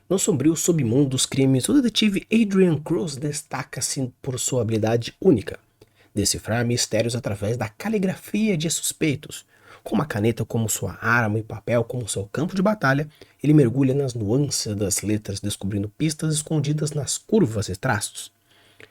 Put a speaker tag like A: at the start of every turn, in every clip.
A: No sombrio submundo dos crimes, o detetive Adrian Cruz destaca-se por sua habilidade única: decifrar mistérios através da caligrafia de suspeitos. Com uma caneta como sua arma e papel como seu campo de batalha, ele mergulha nas nuances das letras, descobrindo pistas escondidas nas curvas e traços.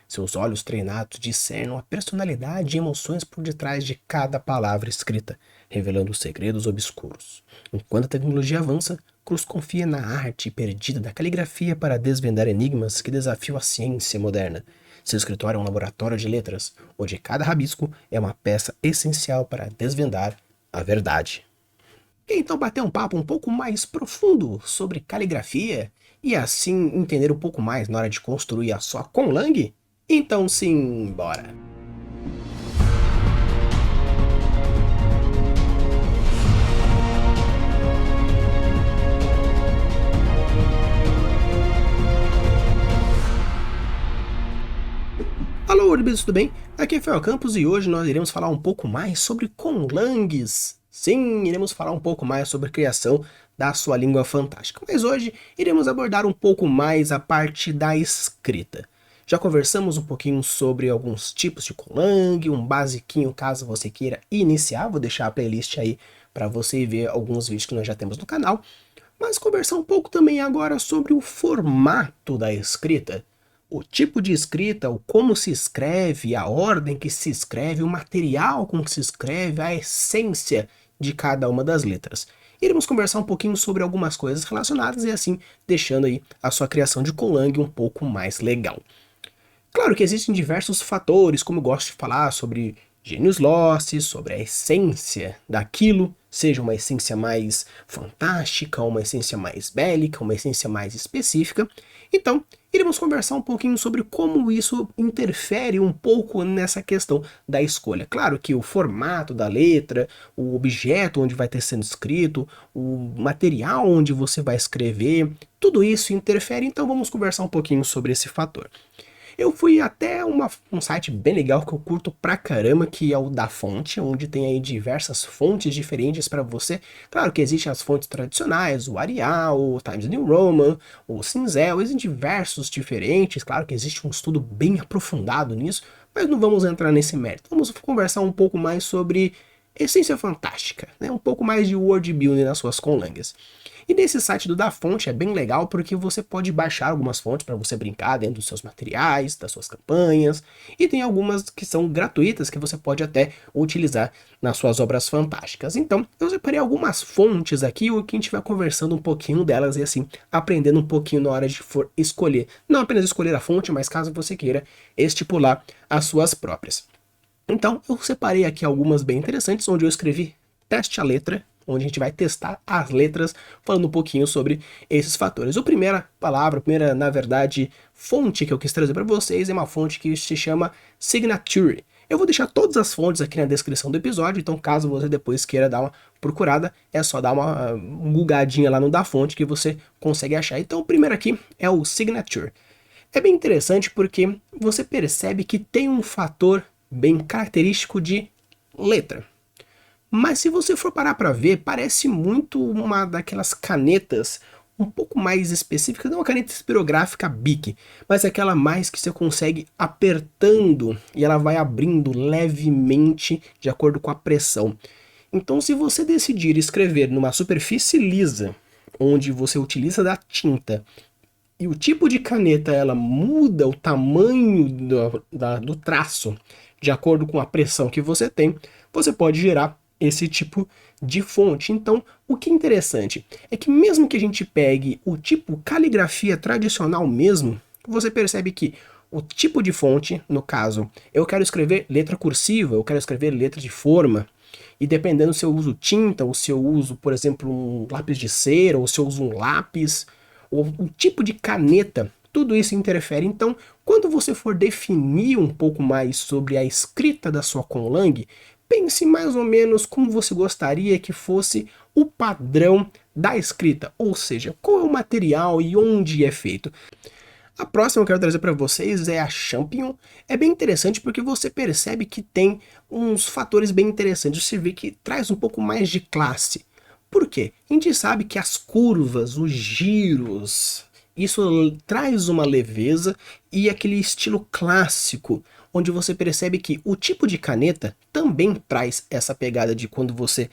A: Seus olhos treinados discernem a personalidade e emoções por detrás de cada palavra escrita, revelando segredos obscuros. Enquanto a tecnologia avança, Cruz confia na arte perdida da caligrafia para desvendar enigmas que desafiam a ciência moderna. Seu escritório é um laboratório de letras, onde cada rabisco é uma peça essencial para desvendar a verdade. Quer então bater um papo um pouco mais profundo sobre caligrafia e assim entender um pouco mais na hora de construir a sua conlang? Então sim, bora! Alô, Urbidos, tudo bem? Aqui é Fel Campos e hoje nós iremos falar um pouco mais sobre conlangs. Sim, iremos falar um pouco mais sobre a criação da sua língua fantástica, mas hoje iremos abordar um pouco mais a parte da escrita. Já conversamos um pouquinho sobre alguns tipos de conlang, um basiquinho caso você queira iniciar, vou deixar a playlist aí para você ver alguns vídeos que nós já temos no canal, mas conversar um pouco também agora sobre o formato da escrita. O tipo de escrita, o como se escreve, a ordem que se escreve, o material com que se escreve, a essência de cada uma das letras. Iremos conversar um pouquinho sobre algumas coisas relacionadas e assim deixando aí a sua criação de conlang um pouco mais legal. Claro que existem diversos fatores, como eu gosto de falar sobre gênios losses, sobre a essência daquilo, seja uma essência mais fantástica, uma essência mais bélica, uma essência mais específica. Então, iremos conversar um pouquinho sobre como isso interfere um pouco nessa questão da escolha. Claro que o formato da letra, o objeto onde vai ter sendo escrito, o material onde você vai escrever, tudo isso interfere, então vamos conversar um pouquinho sobre esse fator. Eu fui até um site bem legal que eu curto pra caramba, que é o Da Fonte, onde tem aí diversas fontes diferentes para você. Claro que existem as fontes tradicionais, o Arial, o Times New Roman, o Cinzel, existem diversos diferentes. Claro que existe um estudo bem aprofundado nisso, mas não vamos entrar nesse mérito. Vamos conversar um pouco mais sobre essência fantástica, né? Um pouco mais de word building nas suas conlangas. E nesse site do Da Fonte é bem legal porque você pode baixar algumas fontes para você brincar dentro dos seus materiais, das suas campanhas, e tem algumas que são gratuitas que você pode até utilizar nas suas obras fantásticas. Então, eu separei algumas fontes aqui, o que a gente vai conversando um pouquinho delas e assim aprendendo um pouquinho na hora de for escolher. Não apenas escolher a fonte, mas caso você queira estipular as suas próprias. Então, eu separei aqui algumas bem interessantes, onde eu escrevi teste a letra, onde a gente vai testar as letras, falando um pouquinho sobre esses fatores. A primeira palavra, na verdade, fonte que eu quis trazer para vocês é uma fonte que se chama Signature. Eu vou deixar todas as fontes aqui na descrição do episódio, então caso você depois queira dar uma procurada, é só dar uma googadinha lá no Da Fonte que você consegue achar. Então o primeiro aqui é o Signature. É bem interessante porque você percebe que tem um fator bem característico de letra. Mas se você for parar para ver, parece muito uma daquelas canetas um pouco mais específicas, não uma caneta espirográfica Bic, mas aquela mais que você consegue apertando e ela vai abrindo levemente de acordo com a pressão. Então se você decidir escrever numa superfície lisa, onde você utiliza da tinta, e o tipo de caneta ela muda o tamanho do traço de acordo com a pressão que você tem, você pode gerar esse tipo de fonte. Então, o que é interessante é que mesmo que a gente pegue o tipo caligrafia tradicional mesmo, você percebe que o tipo de fonte, no caso, eu quero escrever letra cursiva, eu quero escrever letra de forma, e dependendo se eu uso tinta, ou se eu uso, por exemplo, um lápis de cera, ou se eu uso um lápis, ou o tipo de caneta, tudo isso interfere. Então, quando você for definir um pouco mais sobre a escrita da sua conlang, pense mais ou menos como você gostaria que fosse o padrão da escrita, ou seja, qual é o material e onde é feito. A próxima que eu quero trazer para vocês é a Champignon. É bem interessante porque você percebe que tem uns fatores bem interessantes. Você vê que traz um pouco mais de classe. Por quê? A gente sabe que as curvas, os giros Isso traz uma leveza e aquele estilo clássico, onde você percebe que o tipo de caneta também traz essa pegada de quando você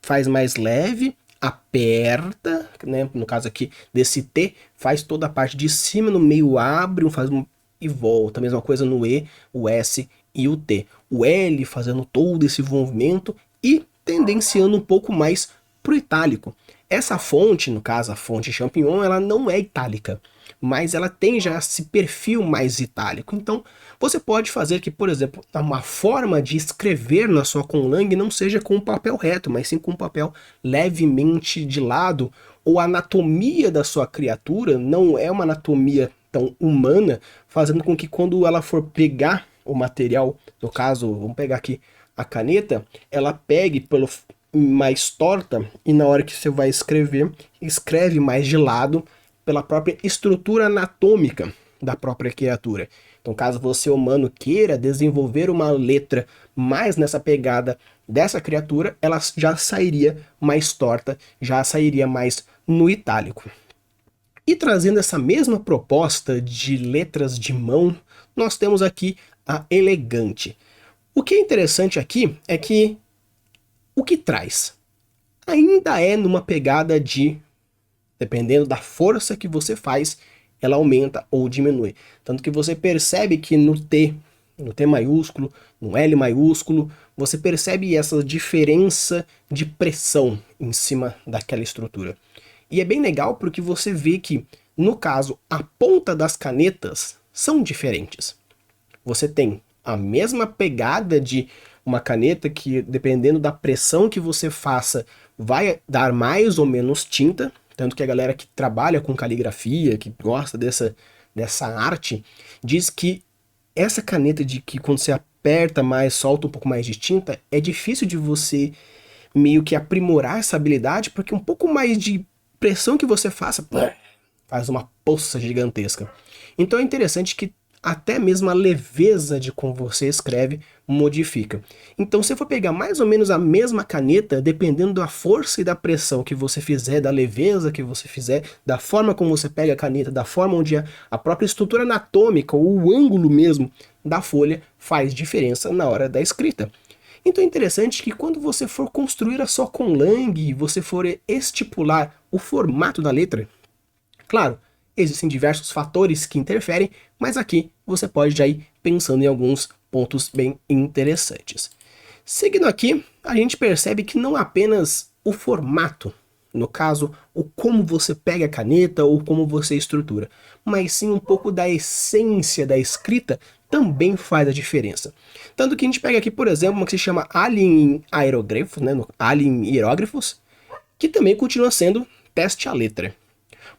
A: faz mais leve, aperta, né? No caso aqui desse T, faz toda a parte de cima, no meio abre, faz um e volta. A mesma coisa no E, o S e o T. O L fazendo todo esse movimento e tendenciando um pouco mais para o itálico. Essa fonte, no caso a fonte Champignon, ela não é itálica, mas ela tem já esse perfil mais itálico. Então, você pode fazer que, por exemplo, uma forma de escrever na sua conlang não seja com o papel reto, mas sim com o papel levemente de lado, ou a anatomia da sua criatura não é uma anatomia tão humana, fazendo com que quando ela for pegar o material, no caso, vamos pegar aqui a caneta, ela pegue pelo mais torta e na hora que você vai escrever, escreve mais de lado pela própria estrutura anatômica da própria criatura. Então, caso você, humano, queira desenvolver uma letra mais nessa pegada dessa criatura, ela já sairia mais torta, já sairia mais no itálico. E trazendo essa mesma proposta de letras de mão, nós temos aqui a elegante. O que é interessante aqui é que o que traz ainda é numa pegada de, dependendo da força que você faz, ela aumenta ou diminui. Tanto que você percebe que no T maiúsculo, no L maiúsculo, você percebe essa diferença de pressão em cima daquela estrutura. E é bem legal porque você vê que, no caso, a ponta das canetas são diferentes. Você tem a mesma pegada de uma caneta que, dependendo da pressão que você faça, vai dar mais ou menos tinta. Tanto que a galera que trabalha com caligrafia, que gosta dessa arte, diz que essa caneta de que quando você aperta mais, solta um pouco mais de tinta, é difícil de você meio que aprimorar essa habilidade, porque um pouco mais de pressão que você faça, faz uma poça gigantesca. Então é interessante que até mesmo a leveza de como você escreve modifica. Então, se for pegar mais ou menos a mesma caneta, dependendo da força e da pressão que você fizer, da leveza que você fizer, da forma como você pega a caneta, da forma onde a própria estrutura anatômica ou o ângulo mesmo da folha faz diferença na hora da escrita. Então é interessante que quando você for construir a sua conlang, você for estipular o formato da letra, claro, existem diversos fatores que interferem, mas aqui você pode já ir pensando em alguns pontos bem interessantes. Seguindo aqui, a gente percebe que não apenas o formato, no caso, o como você pega a caneta ou como você estrutura, mas sim um pouco da essência da escrita também faz a diferença. Tanto que a gente pega aqui, por exemplo, uma que se chama Alien Hierógrafos, né, Alien Hierógrafos, que também continua sendo teste à letra.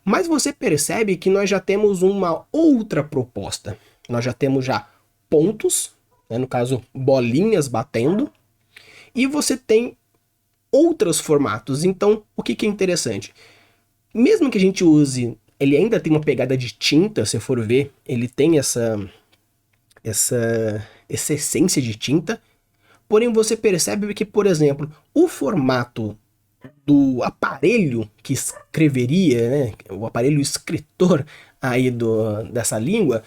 A: Mas você percebe que nós já temos uma outra proposta. Nós já temos já pontos, né, no caso bolinhas batendo, e você tem outros formatos. Então, o que é interessante? Mesmo que a gente use, ele ainda tem uma pegada de tinta, se for ver, ele tem essa essência de tinta, porém você percebe que, por exemplo, o formato do aparelho que escreveria, né, o aparelho escritor aí dessa língua,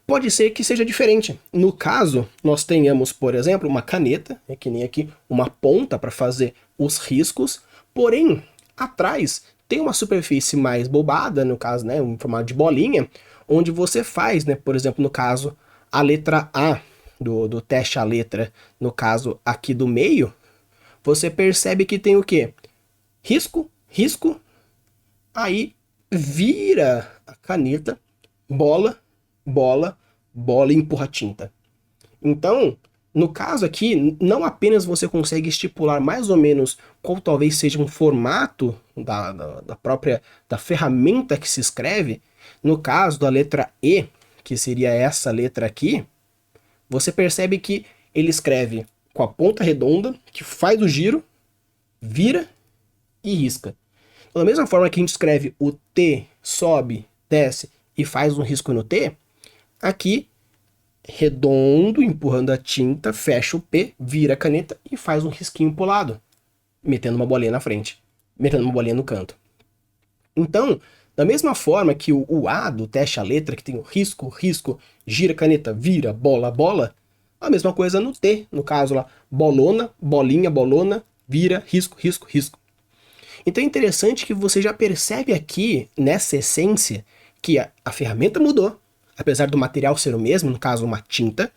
A: pode ser que seja diferente. No caso, nós tenhamos, por exemplo, uma caneta, que nem aqui, uma ponta para fazer os riscos, porém, atrás tem uma superfície mais bobada, no caso, né, um formato de bolinha, onde você faz, né, por exemplo, no caso, a letra A do teste à letra, no caso aqui do meio, você percebe que tem o quê? Risco, risco, aí vira a caneta, bola, bola, bola e empurra a tinta. Então, no caso aqui, não apenas você consegue estipular mais ou menos qual talvez seja um formato da própria da ferramenta que se escreve, no caso da letra E, que seria essa letra aqui, você percebe que ele escreve com a ponta redonda, que faz o giro, vira e risca. Da mesma forma que a gente escreve o T, sobe, desce e faz um risco no T, aqui, redondo, empurrando a tinta, fecha o P, vira a caneta e faz um risquinho pro lado, metendo uma bolinha na frente, metendo uma bolinha no canto. Então, Da mesma forma que o A do teste a letra, que tem o risco, risco, gira caneta, vira, bola, bola, a mesma coisa no T, no caso lá, bolona, bolinha, bolona, vira, risco, risco, risco. Então é interessante que você já percebe aqui, nessa essência, que a ferramenta mudou, apesar do material ser o mesmo, no caso uma tinta,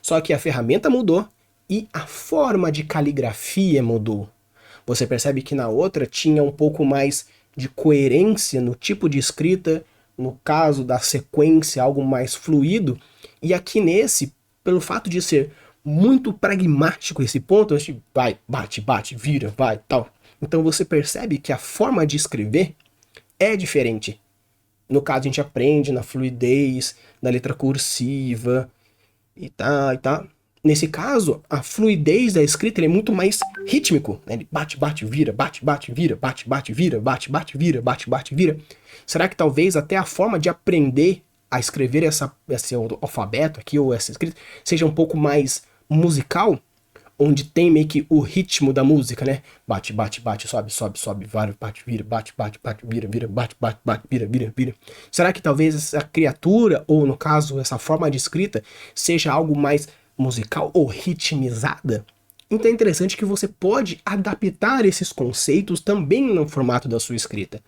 A: só que a ferramenta mudou e a forma de caligrafia mudou. Você percebe que na outra tinha um pouco mais de coerência no tipo de escrita, no caso da sequência, algo mais fluido, e aqui nesse, pelo fato de ser muito pragmático esse ponto, a gente vai, bate, bate, vira, vai, tal. Então você percebe que a forma de escrever é diferente. No caso, a gente aprende na fluidez, na letra cursiva e tá, e tá. Nesse caso, a fluidez da escrita é muito mais rítmico. Né? Ele bate, bate, vira, bate, bate, vira, bate, bate, vira, bate, bate, vira, bate, bate, vira. Será que talvez até a forma de aprender a escrever esse alfabeto aqui, ou essa escrita, seja um pouco mais musical? Onde tem meio que o ritmo da música, né? Bate, bate, bate, sobe, sobe, sobe, vai, bate, vira, bate, bate, bate, vira, vira, bate, bate, bate, vira, vira, vira. Será que talvez essa criatura, ou no caso, essa forma de escrita, seja algo mais musical ou ritmizada? Então é interessante que você pode adaptar esses conceitos também no formato da sua escrita.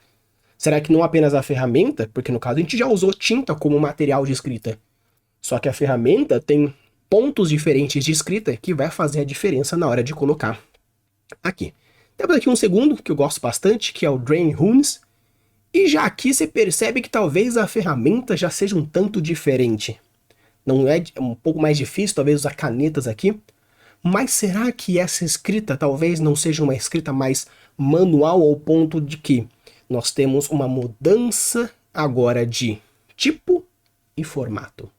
A: Será que não apenas a ferramenta, porque no caso a gente já usou tinta como material de escrita, só que a ferramenta tem pontos diferentes de escrita que vai fazer a diferença na hora de colocar aqui. Temos aqui um segundo que eu gosto bastante, que é o Drain Runes, e já aqui você percebe que talvez a ferramenta já seja um tanto diferente. Não é um pouco mais difícil, talvez usar canetas aqui, mas será que essa escrita talvez não seja uma escrita mais manual ao ponto de que nós temos uma mudança agora de tipo e formato?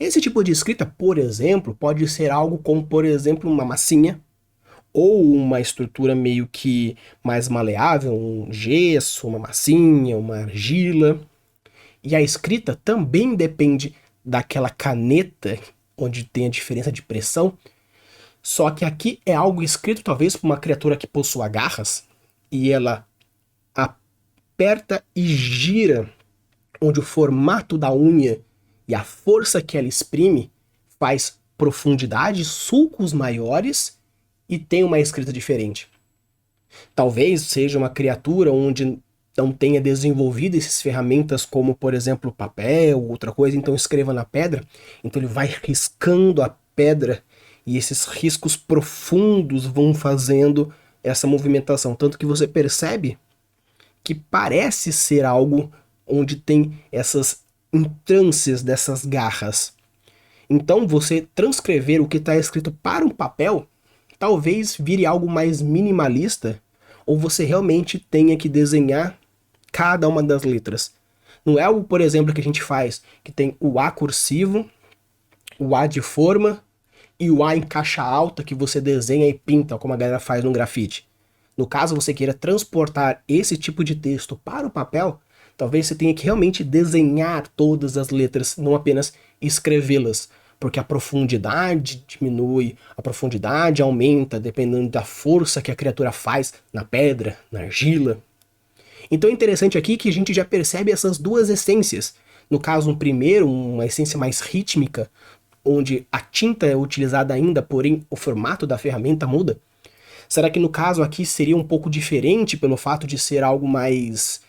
A: Esse tipo de escrita, por exemplo, pode ser algo como, por exemplo, uma massinha, ou uma estrutura meio que mais maleável, um gesso, uma massinha, uma argila. E a escrita também depende daquela caneta, onde tem a diferença de pressão. Só que aqui é algo escrito talvez por uma criatura que possua garras, e ela aperta e gira, onde o formato da unha e a força que ela exprime faz profundidade, sulcos maiores e tem uma escrita diferente. Talvez seja uma criatura onde não tenha desenvolvido essas ferramentas como, por exemplo, papel, outra coisa, então escreva na pedra, então ele vai riscando a pedra e esses riscos profundos vão fazendo essa movimentação, tanto que você percebe que parece ser algo onde tem essas entrances dessas garras. Então, você transcrever o que está escrito para um papel talvez vire algo mais minimalista, ou você realmente tenha que desenhar cada uma das letras. Não é algo, por exemplo, que a gente faz, que tem o A cursivo, o A de forma e o A em caixa alta que você desenha e pinta, como a galera faz no grafite. No caso, você queira transportar esse tipo de texto para o papel, talvez você tenha que realmente desenhar todas as letras, não apenas escrevê-las, porque a profundidade diminui, a profundidade aumenta dependendo da força que a criatura faz na pedra, na argila. Então é interessante aqui que a gente já percebe essas duas essências. No caso, um primeiro, uma essência mais rítmica, onde a tinta é utilizada ainda, porém o formato da ferramenta muda. Será que no caso aqui seria um pouco diferente pelo fato de ser algo mais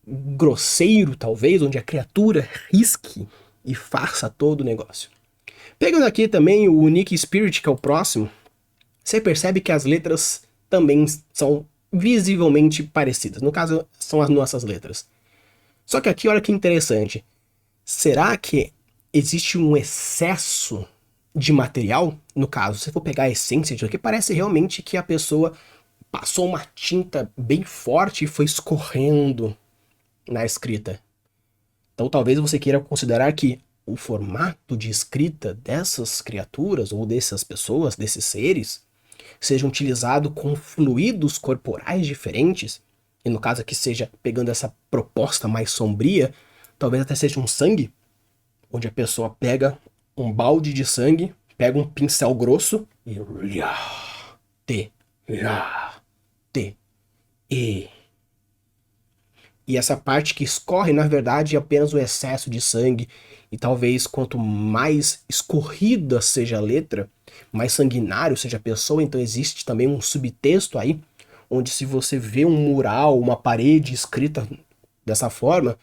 A: grosseiro, talvez, onde a criatura risque e faça todo o negócio? Pegando aqui também o Unique Spirit, que é o próximo, você percebe que as letras também são visivelmente parecidas. No caso, são as nossas letras. Só que aqui, olha que interessante. Será que existe um excesso de material? No caso, se for pegar a essência disso aqui, parece realmente que a pessoa passou uma tinta bem forte e foi escorrendo na escrita. Então talvez você queira considerar que o formato de escrita dessas criaturas ou dessas pessoas, desses seres, seja utilizado com fluidos corporais diferentes, e no caso aqui seja pegando essa proposta mais sombria, talvez até seja um sangue, onde a pessoa pega um balde de sangue, pega um pincel grosso e te, e E essa parte que escorre, na verdade, é apenas o excesso de sangue. E talvez quanto mais escorrida seja a letra, mais sanguinário seja a pessoa, então existe também um subtexto aí, onde se você vê um mural, uma parede escrita dessa forma,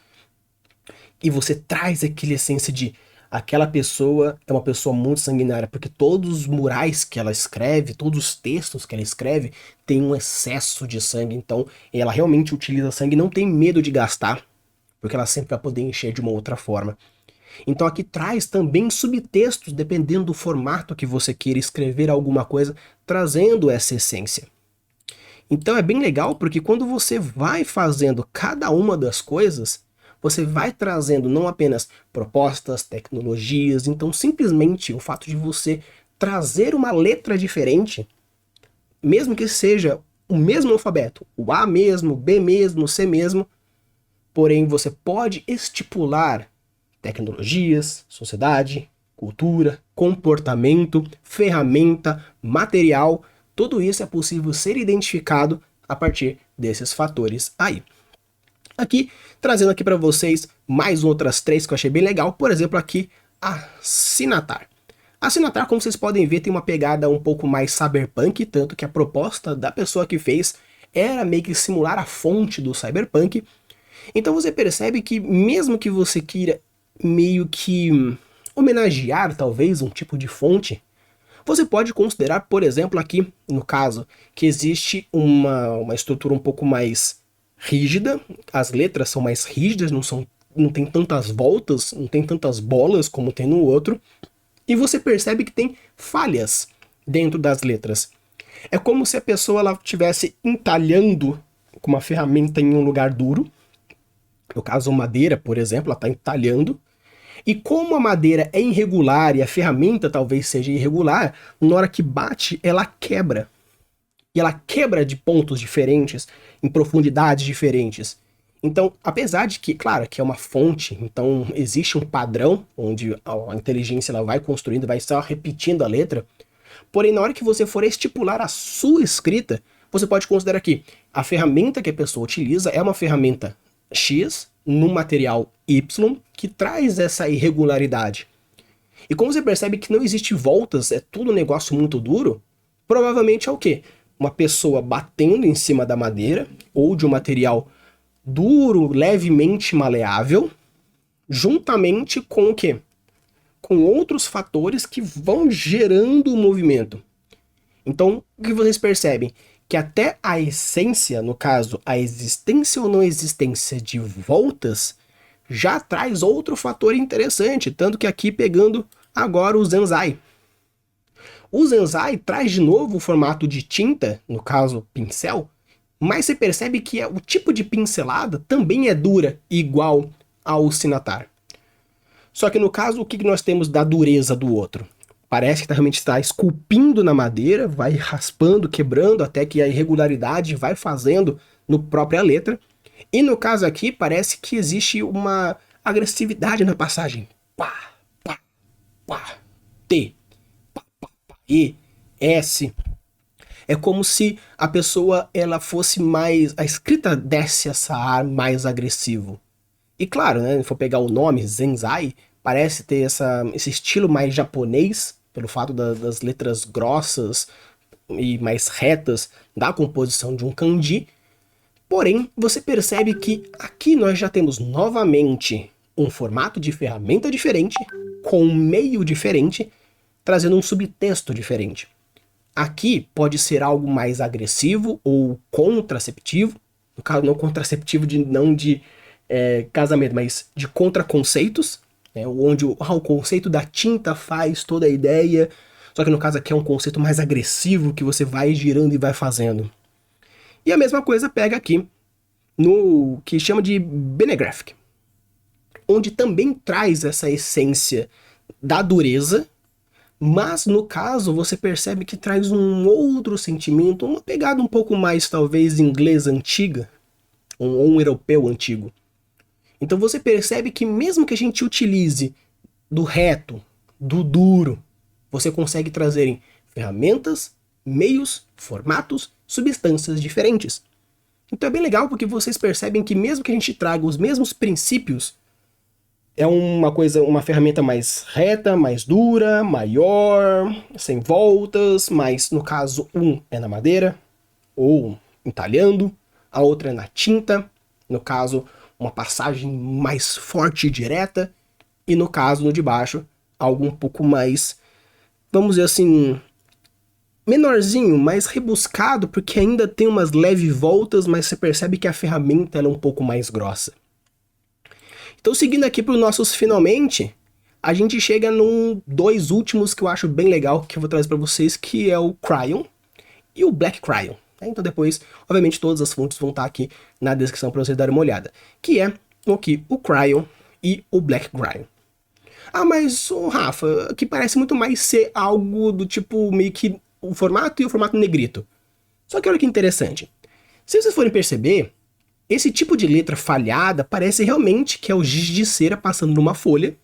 A: e você traz aquela essência de aquela pessoa é uma pessoa muito sanguinária, porque todos os murais que ela escreve, todos os textos que ela escreve, tem um excesso de sangue, então ela realmente utiliza sangue e não tem medo de gastar, porque ela sempre vai poder encher de uma outra forma. Então aqui traz também subtextos, dependendo do formato que você queira escrever alguma coisa, trazendo essa essência. Então é bem legal porque quando você vai fazendo cada uma das coisas, você vai trazendo não apenas propostas, tecnologias, então simplesmente o fato de você trazer uma letra diferente, mesmo que seja o mesmo alfabeto, o A mesmo, o B mesmo, o C mesmo, porém você pode estipular tecnologias, sociedade, cultura, comportamento, ferramenta, material, tudo isso é possível ser identificado a partir desses fatores aí. Aqui, trazendo aqui para vocês mais outras três que eu achei bem legal, por exemplo aqui, a Sinatar. A Sinatar, como vocês podem ver, tem uma pegada um pouco mais cyberpunk, tanto que a proposta da pessoa que fez era meio que simular a fonte do cyberpunk. Então você percebe que mesmo que você queira meio que homenagear talvez um tipo de fonte, você pode considerar, por exemplo, aqui no caso, que existe uma estrutura um pouco mais rígida, as letras são mais rígidas, não tem tantas voltas, não tem tantas bolas como tem no outro, e você percebe que tem falhas dentro das letras. É como se a pessoa estivesse entalhando com uma ferramenta em um lugar duro, no caso madeira, por exemplo, ela está entalhando, e como a madeira é irregular e a ferramenta talvez seja irregular, na hora que bate, ela quebra. E ela quebra de pontos diferentes, em profundidades diferentes. Então, apesar de que, claro, que é uma fonte, então existe um padrão onde a inteligência ela vai construindo, vai só repetindo a letra, porém na hora que você for estipular a sua escrita, você pode considerar que a ferramenta que a pessoa utiliza é uma ferramenta X, no material Y, que traz essa irregularidade. E como você percebe que não existe voltas, é tudo um negócio muito duro, provavelmente é o quê? Uma pessoa batendo em cima da madeira, ou de um material duro, levemente maleável, juntamente com o quê? Com outros fatores que vão gerando o movimento. Então, o que vocês percebem? Que até a essência, no caso, a existência ou não existência de voltas, já traz outro fator interessante, tanto que aqui pegando agora o Zenzai. O Zenzai traz de novo o formato de tinta, no caso pincel, mas você percebe que o tipo de pincelada também é dura, igual ao Sinatar. Só que no caso, o que nós temos da dureza do outro? Parece que realmente está esculpindo na madeira, vai raspando, quebrando, até que a irregularidade vai fazendo no própria letra. E no caso aqui, parece que existe uma agressividade na passagem. Pá, pá, pá, T, pá, pá, pá, E, S. É como se a pessoa ela fosse mais... A escrita desse essa ar mais agressivo. E claro, né, se for pegar o nome, Zenzai, parece ter esse estilo mais japonês, pelo fato das letras grossas e mais retas da composição de um kanji. Porém, você percebe que aqui nós já temos novamente um formato de ferramenta diferente, com um meio diferente, trazendo um subtexto diferente. Aqui pode ser algo mais agressivo ou contraceptivo, no caso não contraceptivo não de casamento, mas de contraconceitos, né, onde o conceito da tinta faz toda a ideia, só que no caso aqui é um conceito mais agressivo que você vai girando e vai fazendo. E a mesma coisa pega aqui no que chama de Bene Graphic, onde também traz essa essência da dureza, mas no caso você percebe que traz um outro sentimento, uma pegada um pouco mais talvez inglesa antiga, ou um europeu antigo. Então você percebe que mesmo que a gente utilize do reto, do duro, você consegue trazer em ferramentas, meios, formatos, substâncias diferentes. Então é bem legal porque vocês percebem que mesmo que a gente traga os mesmos princípios, é uma ferramenta mais reta, mais dura, maior, sem voltas, mas no caso um é na madeira, ou entalhando, a outra é na tinta, no caso uma passagem mais forte e direta, e no caso no de baixo, algo um pouco mais, vamos dizer assim, menorzinho, mais rebuscado, porque ainda tem umas leves voltas, mas você percebe que a ferramenta ela é um pouco mais grossa. Então, seguindo aqui para os nossos finalmente, a gente chega num dois últimos que eu acho bem legal, que eu vou trazer para vocês, que é o Crayon e o Black Crayon. Então depois, obviamente, todas as fontes vão estar aqui na descrição para vocês darem uma olhada. Que é aqui o Crayon e o Black Crayon. Ah, mas, Rafa, que parece muito mais ser algo do tipo meio que o formato e o formato negrito. Só que olha que interessante. Se vocês forem perceber, esse tipo de letra falhada parece realmente que é o giz de cera passando numa folha.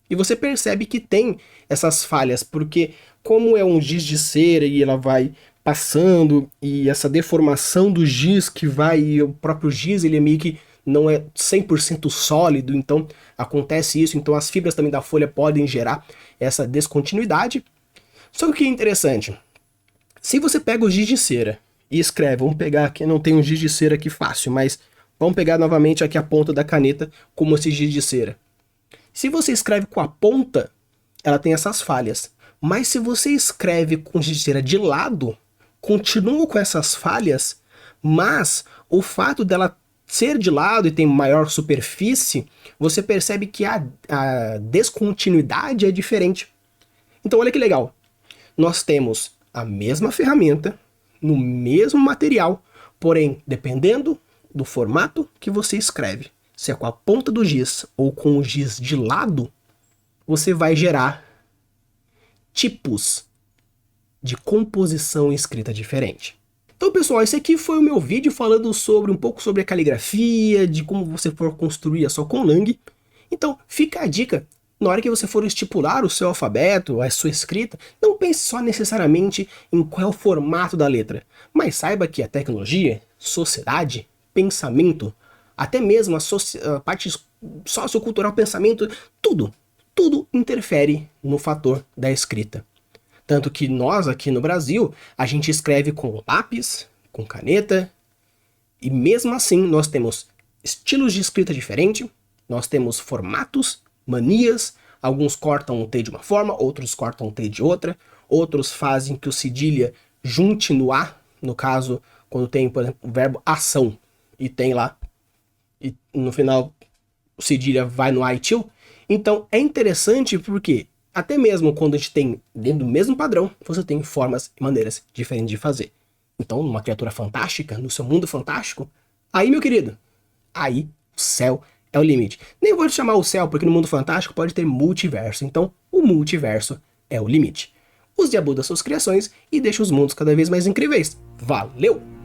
A: E você percebe que tem essas falhas, porque como é um giz de cera e ela vai passando, e essa deformação do giz que vai, e o próprio giz ele é meio que não é 100% sólido, então acontece isso, então as fibras também da folha podem gerar essa descontinuidade. Só que o que é interessante, se você pega o giz de cera e escreve, vamos pegar aqui, não tem um giz de cera aqui fácil, mas vamos pegar novamente aqui a ponta da caneta como esse giz de cera. Se você escreve com a ponta, ela tem essas falhas. Mas se você escreve com giz de cera de lado, continua com essas falhas, mas o fato dela ser de lado e tem maior superfície, você percebe que a descontinuidade é diferente. Então olha que legal. Nós temos a mesma ferramenta, no mesmo material, porém, dependendo do formato que você escreve, se é com a ponta do giz ou com o giz de lado, você vai gerar tipos de composição escrita diferente. Então, pessoal, esse aqui foi o meu vídeo falando sobre um pouco sobre a caligrafia, de como você for construir a sua conlang. Então, fica a dica. Na hora que você for estipular o seu alfabeto, a sua escrita, não pense só necessariamente em qual é o formato da letra, mas saiba que a tecnologia, sociedade, pensamento, até mesmo a parte sociocultural, pensamento, tudo interfere no fator da escrita. Tanto que nós aqui no Brasil, a gente escreve com lápis, com caneta, e mesmo assim nós temos estilos de escrita diferentes, nós temos formatos, manias, alguns cortam o T de uma forma, outros cortam o T de outra, outros fazem que o cedilha junte no A, no caso, quando tem, por exemplo, o verbo ação, e tem lá, e no final o cedilha vai no A e til. Então é interessante porque até mesmo quando a gente tem dentro do mesmo padrão, você tem formas e maneiras diferentes de fazer. Então, numa criatura fantástica, no seu mundo fantástico, aí, meu querido, aí o céu é o limite. Nem vou te chamar o céu, porque no mundo fantástico pode ter multiverso. Então, o multiverso é o limite. Use e abusa suas criações e deixe os mundos cada vez mais incríveis. Valeu!